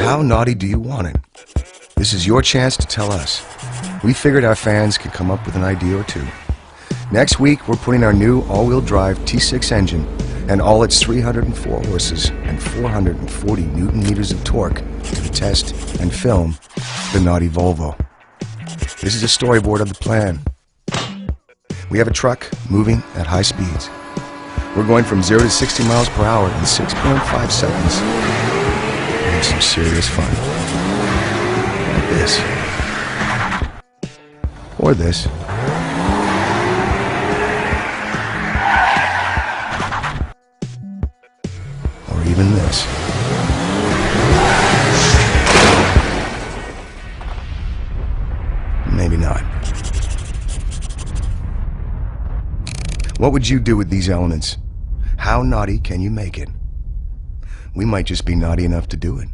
How naughty do you want it? This is your chance to tell us. We figured our fans could come up with an idea or two. Next week, we're putting our new all-wheel drive T6 engine and all its 304 horses and 440 Newton-meters of torque to the test and film the naughty Volvo. This is a storyboard of the plan. We have a truck moving at high speeds. We're going from 0 to 60 miles per hour in 6.5 seconds. We have some serious fun. Like this. Or this. Or even this. Maybe not. What would you do with these elements? How naughty can you make it? We might just be naughty enough to do it.